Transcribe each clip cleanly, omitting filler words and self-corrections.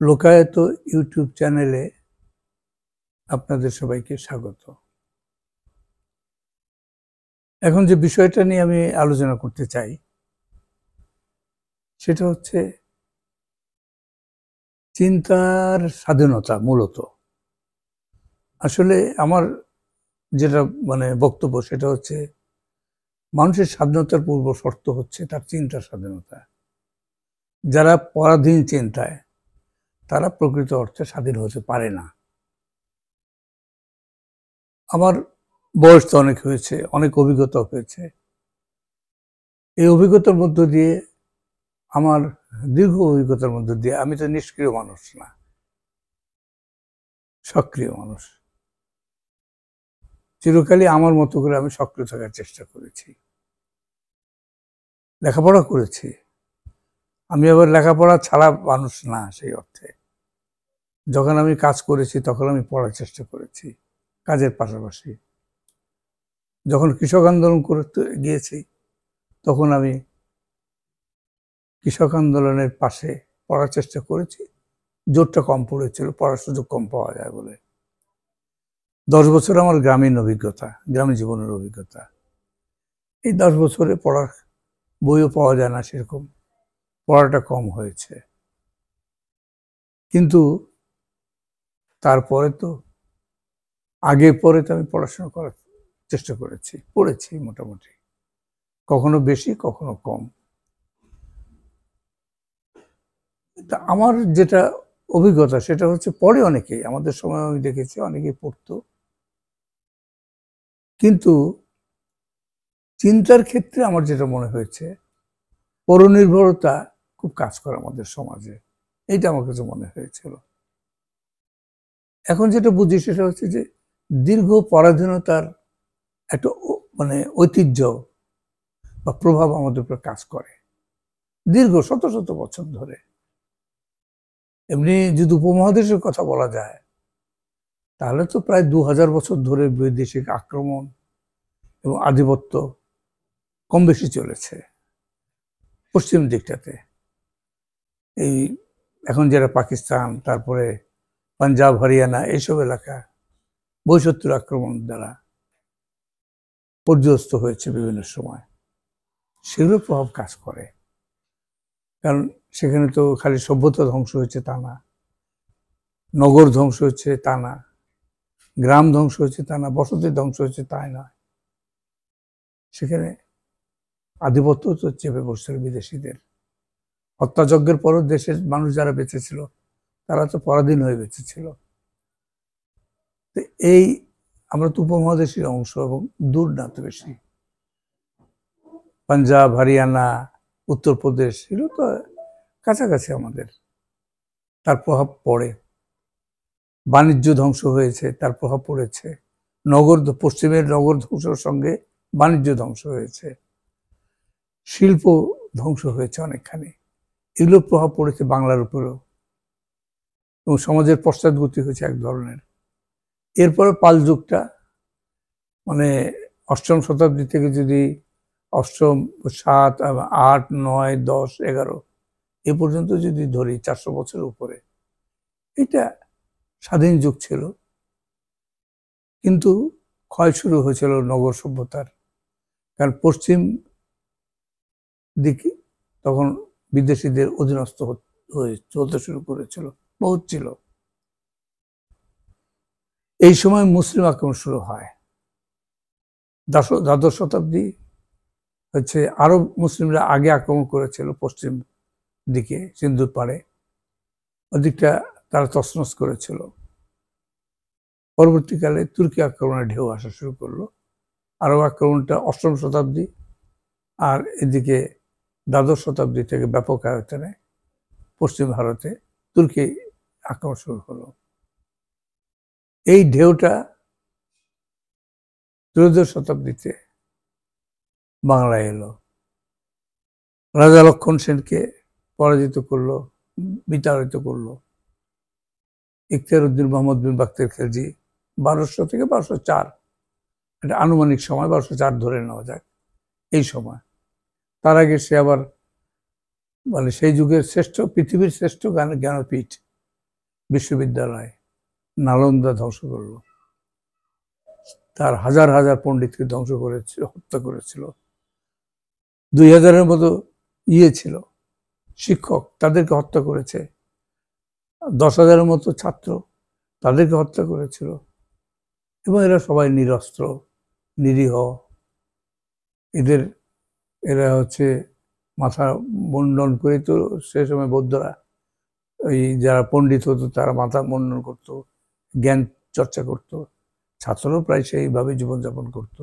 লোকায়ত YouTube চ্যানেলে আপনাদের সবাইকে স্বাগত। এখন যে বিষয়টা নিয়ে আমি আলোচনা করতে চাই সেটা হচ্ছে চিন্তার স্বাধীনতা। মূলত আসলে আমার যেটা বক্তব্য সেটা হচ্ছে মানুষের স্বাধীনতার পূর্ব শর্ত হচ্ছে তার চিন্তার স্বাধীনতা। যারা পরাধীন চিন্তায় তারা প্রকৃত অর্থে স্বাধীন হতে পারে না। আমার বয়স তো অনেক হয়েছে, অনেক অভিজ্ঞতা হয়েছে। এই অভিজ্ঞতার মধ্য দিয়ে আমার দীর্ঘ অভিজ্ঞতার মধ্য দিয়ে আমি তো নিষ্ক্রিয় মানুষ না, সক্রিয় মানুষ। চিরকালই আমার মতো করে আমি সক্রিয় থাকার চেষ্টা করেছি, লেখাপড়া করেছি। আমি আবার লেখাপড়া ছাড়া মানুষ না সেই অর্থে। যখন আমি কাজ করেছি তখন আমি পড়ার চেষ্টা করেছি কাজের পাশাপাশি। যখন কৃষক আন্দোলন করতে গিয়েছি তখন আমি কৃষক আন্দোলনের পাশে পড়ার চেষ্টা করেছি। জোরটা কম পড়েছিল, পড়ার সুযোগ কম পাওয়া যায় বলে। 10 বছর আমার গ্রামীণ অভিজ্ঞতা, গ্রামীণ জীবনের অভিজ্ঞতা। এই 10 বছরে পড়ার বইও পাওয়া যায় না, সেরকম পড়াটা কম হয়েছে। কিন্তু তারপরে তো আগে পরে তো আমি পড়াশোনা করার চেষ্টা করেছি, পড়েছি মোটামুটি, কখনো বেশি কখনো কম। তা আমার যেটা অভিজ্ঞতা সেটা হচ্ছে পড়ে অনেকেই, আমাদের সময় আমি দেখেছি অনেকেই পড়তো, কিন্তু চিন্তার ক্ষেত্রে আমার যেটা মনে হয়েছে পরনির্ভরতা খুব কাজ করে আমাদের সমাজে। এইটা আমার কাছে মনে হয়েছিল। এখন যেটা বুঝি সেটা হচ্ছে যে দীর্ঘ পরাধীনতার একটা ঐতিহ্য বা প্রভাব আমাদের উপর কাজ করে দীর্ঘ শত শত বছর ধরে। এমনি যদি উপমহাদেশের কথা বলা যায় তাহলে তো প্রায় 2000 বছর ধরে বৈদেশিক আক্রমণ এবং আধিপত্য কম বেশি চলেছে পশ্চিম দিকটাতে। এই এখন যারা পাকিস্তান, তারপরে পাঞ্জাব, হরিয়ানা, এইসব এলাকা 72 আক্রমণ দ্বারা পর্যস্ত হয়েছে বিভিন্ন সময়। সেগুলো প্রভাব কাজ করে, কারণ সেখানে তো খালি সভ্যতা ধ্বংস হয়েছে তা না, নগর ধ্বংস হয়েছে তা না, গ্রাম ধ্বংস হয়েছে তা না, বসতি ধ্বংস হয়েছে তাই না, সেখানে আধিপত্য তো চেপে বসছিল বিদেশিদের। হত্যাযজ্ঞের পরও দেশের মানুষ যারা বেঁচে ছিল তারা তো পরাধীন হয়ে বেঁচে ছিল। এই আমরা তো উপমহাদেশের অংশ এবং দূর না তো বেশি। পাঞ্জাব, হরিয়ানা, উত্তরপ্রদেশ এগুলো তো কাছাকাছি আমাদের। তার প্রভাব পড়ে। বাণিজ্য ধ্বংস হয়েছে, তার প্রভাব পড়েছে। পশ্চিমের নগর ধ্বংসের সঙ্গে বাণিজ্য ধ্বংস হয়েছে, শিল্প ধ্বংস হয়েছে অনেকখানি। এগুলোর প্রভাব পড়েছে বাংলার উপরেও, এবং সমাজের পশ্চাৎগতি হয়েছে এক ধরনের। এরপরে পাল যুগটা, অষ্টম শতাব্দী থেকে যদি অষ্টম, 7, 8, 9, 10, 11 এ পর্যন্ত যদি ধরি 400 বছরের উপরে, এটা স্বাধীন যুগ ছিল। কিন্তু ক্ষয় শুরু হয়েছিল নগর সভ্যতার, কারণ পশ্চিম দিকে তখন বিদেশিদের অধীনস্থ হয়ে চলতে শুরু করেছিল, বহুত ছিল। এই সময় মুসলিম আক্রমণ শুরু হয়। দ্বাদশ শতাব্দী হচ্ছে আরব মুসলিমরা আগে আক্রমণ করেছিল পশ্চিম দিকে, সিন্ধুর পাড়ে, ওদিকটা তারা তছনছ করেছিল। পরবর্তীকালে তুর্কি আক্রমণের ঢেউ আসা শুরু করলো। আরব আক্রমণটা অষ্টম শতাব্দী, আর এদিকে দ্বাদশ শতাব্দী থেকে ব্যাপক আয়তনে পশ্চিম ভারতে তুর্কি আক্রমণ শুরু হলো। এই ঢেউটা ত্রয়োদশ শতাব্দীতে বাংলায় এলো। রাজা লক্ষণ সেনকে পরাজিত করলো, বিতাড়িত করলো ইখতিয়ার উদ্দিন মোহাম্মদ বিন বাখতিয়ার খিলজি 1200 থেকে 1204, এটা আনুমানিক সময় 1204 ধরে নেওয়া যাক। এই সময়, তার আগে সে আবার সেই যুগের শ্রেষ্ঠ, পৃথিবীর শ্রেষ্ঠ জ্ঞানপীঠ বিশ্ববিদ্যালয় নালন্দা ধ্বংস করলো, তার হাজার হাজার পণ্ডিতকে ধ্বংস করেছিল, হত্যা করেছিল। 2000-এর মতো ছিল শিক্ষক, তাদেরকে হত্যা করেছে। 10,000-এর মতো ছাত্র, তাদেরকে হত্যা করেছিল। এবং এরা সবাই নিরস্ত্র, নিরীহ। এরা হচ্ছে মাথা মুন্ডন করে, তো সে সময় বৌদ্ধরা, ওই যারা পণ্ডিত হতো তারা মাথা মুন্ডন করতো, জ্ঞান চর্চা করত, ছাত্ররাও প্রায় সেইভাবে জীবনযাপন করত।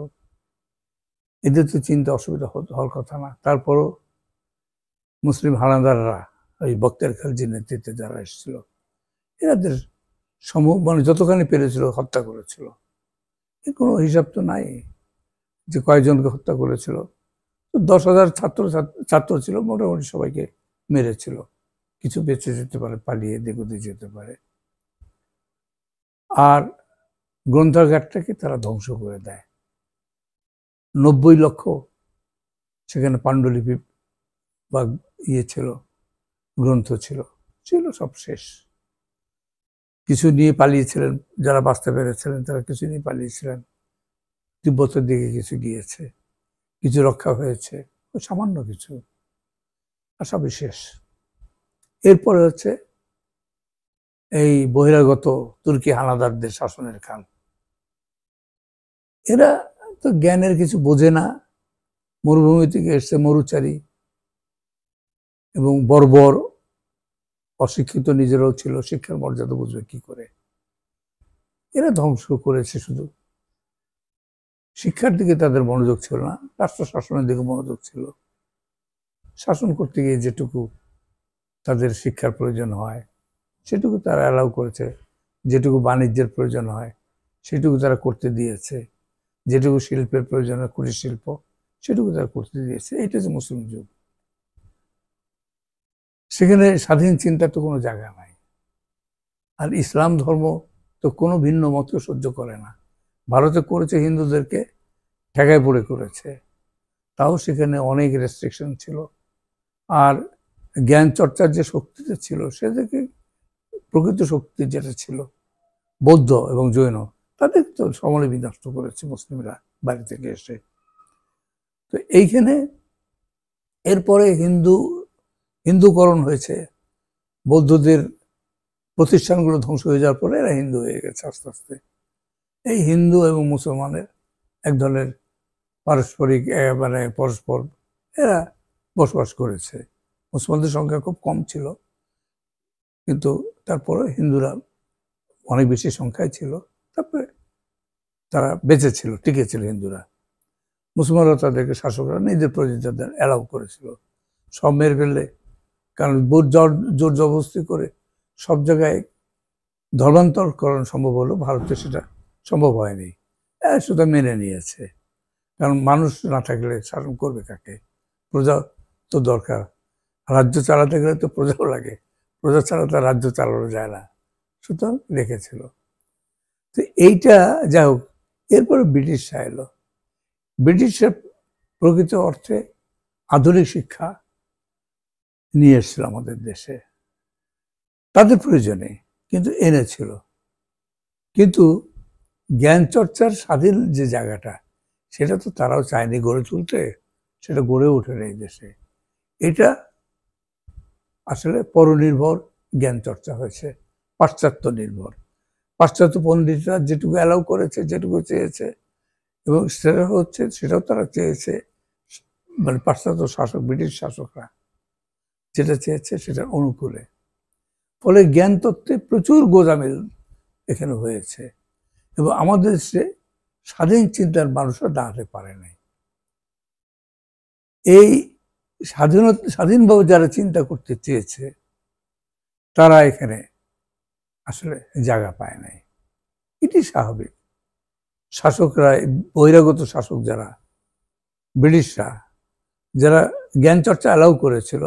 এদের তো চিন্তা অসুবিধা হওয়ার কথা না। তারপরও মুসলিম হানাদাররা, ওই বক্তের খালজির নেতৃত্বে যারা এসেছিল, এরাদের মানে যতখানি পেরেছিল হত্যা করেছিল। এর কোনো হিসাব তো নাই যে কয়েকজনকে হত্যা করেছিল। 10,000 ছাত্র ছিল, মোটামুটি সবাইকে মেরেছিল। কিছু বেঁচে যেতে পারে, পালিয়ে দেখতে যেতে পারে। আর গ্রন্থাগারটাকে তারা ধ্বংস করে দেয়। 90 লক্ষ সেখানে পাণ্ডুলিপি বা ছিল, গ্রন্থ ছিল, সব শেষ। কিছু নিয়ে পালিয়েছিলেন, যারা বাঁচতে পেরেছিলেন তারা কিছু নিয়ে পালিয়েছিলেন। তিব্বতের দিকে কিছু গিয়েছে, কিছু রক্ষা হয়েছে, সামান্য কিছু, আর সবই শেষ। এরপরে হচ্ছে এই বহিরাগত তুর্কি হানাদারদের শাসনের কাল। এরা তো জ্ঞানের কিছু বোঝে না, মরুভূমি থেকে এসছে, মরুচারী এবং বর্বর, অশিক্ষিত নিজেরাও ছিল, শিক্ষার মর্যাদা বুঝবে কি করে। এরা ধ্বংস করেছে। শুধু শিক্ষার দিকে তাদের মনোযোগ ছিল না, রাষ্ট্র শাসনের দিকে মনোযোগ ছিল। শাসন করতে গিয়ে যেটুকু তাদের শিক্ষার প্রয়োজন হয় সেটুকু তারা অ্যালাউ করেছে, যেটুকু বাণিজ্যের প্রয়োজন হয় সেটুকু তারা করতে দিয়েছে, যেটুকু শিল্পের প্রয়োজন হয়, কুটির শিল্প, সেটুকু তারা করতে দিয়েছে। এটা যে মুসলিম যুগ, সেখানে স্বাধীন চিন্তার তো কোনো জায়গা নাই। আর ইসলাম ধর্ম তো কোনো ভিন্ন মতকে সহ্য করে না। ভারতে করেছে, হিন্দুদেরকে ঠেকায় পড়ে করেছে, তাও সেখানে অনেক রেস্ট্রিকশন ছিল। আর জ্ঞান চর্চার যে শক্তিটা ছিল, সেটাকে প্রকৃত শক্তি যেটা ছিল বৌদ্ধ এবং জৈন, তাদের তো সমূলে বিনষ্ট করেছে মুসলিমরা বাড়ি থেকে এসে। তো এইখানে এরপরে হিন্দুকরণ হয়েছে। বৌদ্ধদের প্রতিষ্ঠানগুলো ধ্বংস হয়ে যাওয়ার পরে এরা হিন্দু হয়ে গেছে আস্তে আস্তে। এই হিন্দু এবং মুসলমানের এক ধরনের পারস্পরিক মানে পরস্পর এরা বসবাস করেছে। মুসলমানদের সংখ্যা খুব কম ছিল, কিন্তু তারপরে হিন্দুরা অনেক বেশি সংখ্যায় ছিল। তারপরে তারা বেঁচে ছিল, টিকে ছিল হিন্দুরা। মুসলমানরা তাদেরকে, শাসকরা নিজেদের প্রতিনিধিদের অ্যালাউ করেছিল। সব মেরে ফেললে, কারণ জোর জবরদস্তি করে সব জায়গায় ধর্মান্তরকরণ সম্ভব হলো, ভারতে সেটা সম্ভব হয়নি। সেটা মেনে নিয়েছে, কারণ মানুষ না থাকলে শাসন করবে কাকে? প্রজা তো দরকার, রাজ্য চালাতে গেলে তো প্রজাও লাগে, প্রজা ছাড়া তো রাজ্য চালানো যায় না, সুতরাং রেখেছিল। তো এইটা যাই হোক। এরপরে ব্রিটিশরা এলো। ব্রিটিশরা প্রকৃত অর্থে আধুনিক শিক্ষা নিয়ে এসেছিল আমাদের দেশে, তাদের প্রয়োজনে কিন্তু এনেছিল। কিন্তু জ্ঞান চর্চার স্বাধীন যে জায়গাটা, সেটা তো তারাও চায়নি গড়ে তুলতে, সেটা গড়ে ওঠেনি এই দেশে। এটা আসলে পরনির্ভর জ্ঞান চর্চা হয়েছে, পাশ্চাত্য নির্ভর। পাশ্চাত্য পণ্ডিতরা যেটুকু অ্যালাউ করেছে, যেটুকু চেয়েছে, এবং সেটাও তারা চেয়েছে, মানে পাশ্চাত্য শাসক, ব্রিটিশ শাসকরা যেটা চেয়েছে সেটার অনুকূলে। ফলে জ্ঞান তত্ত্বে প্রচুর গোঁজামিল এখানে হয়েছে, এবং আমাদের দেশে স্বাধীন চিন্তার মানুষরা দাঁড়াতে পারে নাই। এই স্বাধীনভাবে যারা চিন্তা করতে চেয়েছে, তারা এখানে আসলে জায়গা পায় নাই। এটি স্বাভাবিক। শাসকরা, বহিরাগত শাসক যারা, ব্রিটিশরা, যারা জ্ঞান চর্চা অ্যালাউ করেছিল,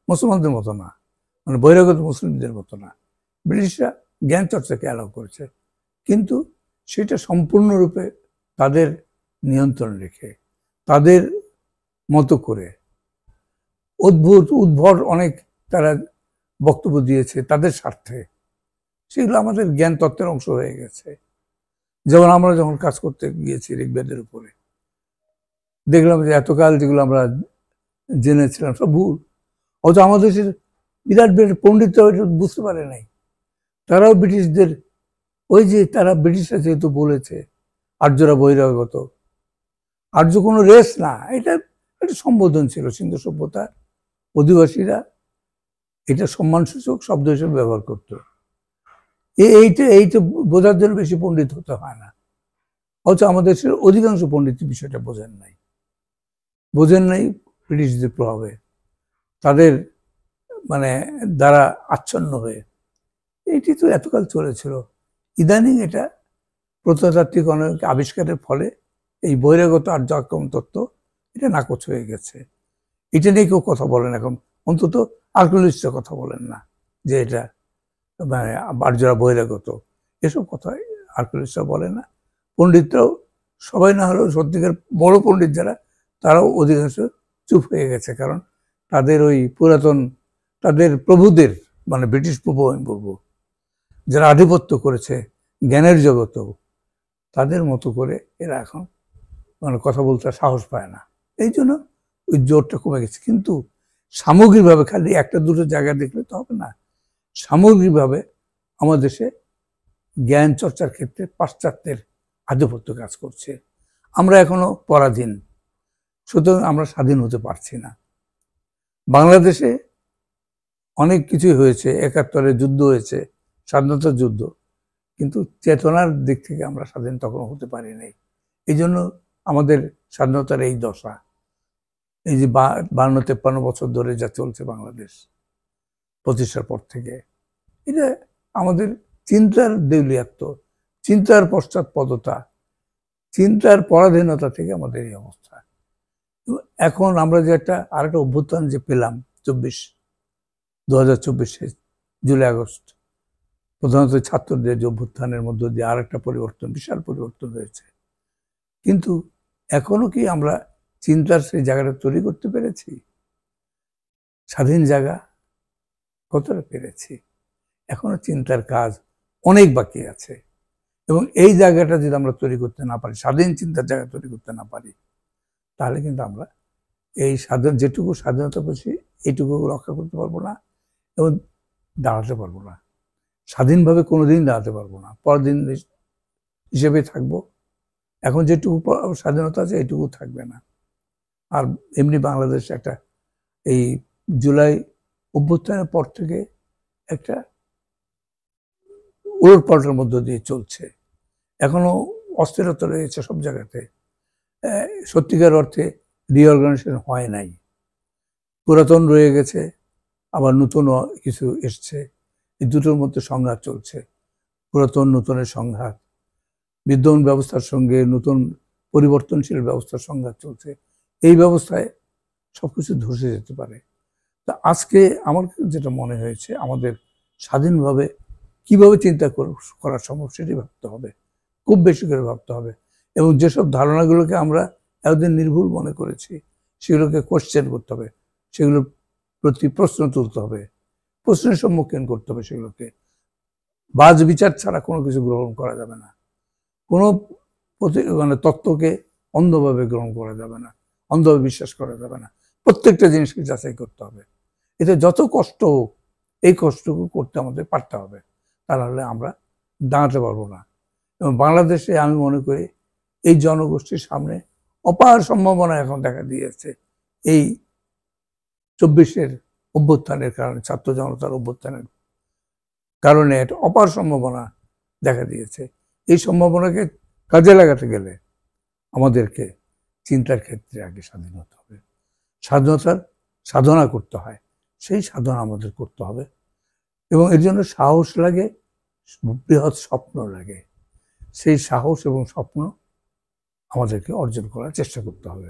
মুসলমানদের মতো না, মানে বহিরাগত মুসলিমদের মতো না, ব্রিটিশরা জ্ঞান চর্চাকে অ্যালাউ করেছে, কিন্তু সেটা সম্পূর্ণরূপে তাদের নিয়ন্ত্রণ রেখে, তাদের মতো করে। উদ্ভট অনেক তারা বক্তব্য দিয়েছে তাদের স্বার্থে, সেগুলো আমাদের জ্ঞান তত্ত্বের অংশ হয়ে গেছে। যেমন আমরা যখন কাজ করতে গিয়েছি ঋগ্বেদের উপরে, দেখলাম যে এতকাল যেগুলো আমরা জেনেছিলাম সব ভুল। অথচ আমাদের দেশের বিরাট বিরাট পণ্ডিতরাও এটা বুঝতে পারে নাই। তারাও ব্রিটিশদের ওই যে তারা ব্রিটিশরা যেহেতু বলেছে আর্যরা বহিরাগত, আর্য কোনো রেস না, এটা একটা সম্বোধন ছিল। সিন্ধু সভ্যতার অধিবাসীরা এটা সম্মানসূচক শব্দ হিসেবে ব্যবহার করত। এইটা বোঝার জন্য বেশি পণ্ডিত হতে হয় না। অথচ আমাদের দেশের অধিকাংশ পণ্ডিত বিষয়টা বোঝেন নাই ব্রিটিশদের প্রভাবে, তাদের মানে দ্বারা আচ্ছন্ন হয়ে। এইটি তো এতকাল চলেছিল। ইদানিং এটা প্রত্নতাত্ত্বিক অনেক আবিষ্কারের ফলে এই বহিরাগত আর্য আক্রমণ তত্ত্ব এটা নাকচ হয়ে গেছে। এটা নিয়ে কেউ কথা বলেন এখন, অন্তত আর্কিওলজিস্টরা কথা বলেন না যে এটা মানে আর্যরা বহিরাগত, এসব কথা আর্কিওলজিস্টরা বলে না। পণ্ডিতরাও সবাই না হলেও সত্যিকার বড় পণ্ডিত যারা, তারাও অধিকাংশ চুপ হয়ে গেছে। কারণ তাদের ওই পুরাতন তাদের প্রভুদের মানে ব্রিটিশ প্রভু আমি বলবো, যারা আধিপত্য করেছে জ্ঞানের জগতেও, তাদের মতো করে এরা এখন মানে কথা বলতে সাহস পায় না। এই জন্য ওই জোরটা কমে গেছে। কিন্তু সামগ্রিকভাবে খালি একটা দুটো জায়গা দেখলে তো হবে না। সামগ্রিকভাবে আমাদের দেশে জ্ঞান চর্চার ক্ষেত্রে পাশ্চাত্যের আধিপত্য কাজ করছে। আমরা এখনো পরাধীন, সুতরাং আমরা স্বাধীন হতে পারছি না। বাংলাদেশে অনেক কিছুই হয়েছে, ৭১-এর যুদ্ধ হয়েছে, স্বাধীনতার যুদ্ধ, কিন্তু চেতনার দিক থেকে আমরা স্বাধীন তখন হতে পারি নাই। এই জন্য আমাদের স্বাধীনতার এই দশা। এই যে ৫২-৫৩ বছর ধরে যা চলছে বাংলাদেশ প্রতিষ্ঠার পর থেকে, এটা আমাদের চিন্তার দেউলিয়াত্ব, চিন্তার পশ্চাৎপদতা, চিন্তার পরাধীনতা থেকে আমাদের এই অবস্থা। এখন আমরা যে আরেকটা অভ্যুত্থান যে পেলাম ২০২৪ জুলাই আগস্ট, প্রধানত ছাত্রদের যে অভ্যুত্থানের মধ্য দিয়ে আরেকটা পরিবর্তন, বিশাল পরিবর্তন হয়েছে। কিন্তু এখনো কি আমরা চিন্তার সেই জায়গাটা তৈরি করতে পেরেছি? স্বাধীন জায়গা কতটা পেরেছি? এখনো চিন্তার কাজ অনেক বাকি আছে। এবং এই জায়গাটা যদি আমরা তৈরি করতে না পারি, স্বাধীন চিন্তার জায়গা তৈরি করতে না পারি, তাহলে কিন্তু আমরা এই যেটুকু স্বাধীনতা পেয়েছি এইটুকু রক্ষা করতে পারবো না এবং দাঁড়াতে পারবো না। স্বাধীনভাবে কোনোদিন দাঁড়াতে পারবো না, পরদিন হিসেবে থাকবো। এখন যেটুকু স্বাধীনতা আছে এইটুকু থাকবে না। আর এমনি বাংলাদেশ একটা এই জুলাই অভ্যুত্থানের পর থেকে একটা উলটপালটের মধ্য দিয়ে চলছে। এখনো অস্থিরতা রয়েছে সব জায়গাতে। সত্যিকার অর্থে রিঅর্গানাইজেশন হয় নাই। পুরাতন রয়ে গেছে, আবার নতুন কিছু এসছে। এই দুটোর মধ্যে সংঘাত চলছে, পুরাতন নতুনের সংঘাত, বিদ্যমান ব্যবস্থার সঙ্গে নতুন পরিবর্তনশীল ব্যবস্থার সংঘাত চলছে। এই ব্যবস্থায় সবকিছু ধসে যেতে পারে। তা আজকে আমার যেটা মনে হয়েছে, আমাদের স্বাধীনভাবে কিভাবে চিন্তা করা সম্ভব সেটি ভাবতে হবে, খুব বেশি করে ভাবতে হবে। এবং যেসব ধারণাগুলোকে আমরা এতদিন নির্ভুল মনে করেছি সেগুলোকে কোশ্চেন করতে হবে, সেগুলোর প্রতি প্রশ্ন তুলতে হবে, প্রশ্নের সম্মুখীন করতে হবে। সেগুলোকে বাজ বিচার ছাড়া কোনো কিছু গ্রহণ করা যাবে না। কোনো মানে তত্ত্বকে অন্ধভাবে গ্রহণ করা যাবে না, অন্ধভাবে বিশ্বাস করা যাবে না। প্রত্যেকটা জিনিসকে যাচাই করতে হবে। এতে যত কষ্ট হোক, এই কষ্টটুকু করতে আমাদের পারতে হবে, তা নাহলে আমরা দাঁড়াতে পারবো না। এবং বাংলাদেশে আমি মনে করি এই জনগোষ্ঠীর সামনে অপার সম্ভাবনা এখন দেখা দিয়েছে। এই ২৪-এর অভ্যুত্থানের কারণে, ছাত্র জনতার অভ্যুত্থানের কারণে একটা অপার সম্ভাবনা দেখা দিয়েছে। এই সম্ভাবনাকে কাজে লাগাতে গেলে আমাদেরকে চিন্তার ক্ষেত্রে আগে স্বাধীন হতে হবে। স্বাধীনতার সাধনা করতে হয়, সেই সাধনা আমাদের করতে হবে। এবং এর জন্য সাহস লাগে, বৃহৎ স্বপ্ন লাগে। সেই সাহস এবং স্বপ্ন আমাদেরকে অর্জন করার চেষ্টা করতে হবে।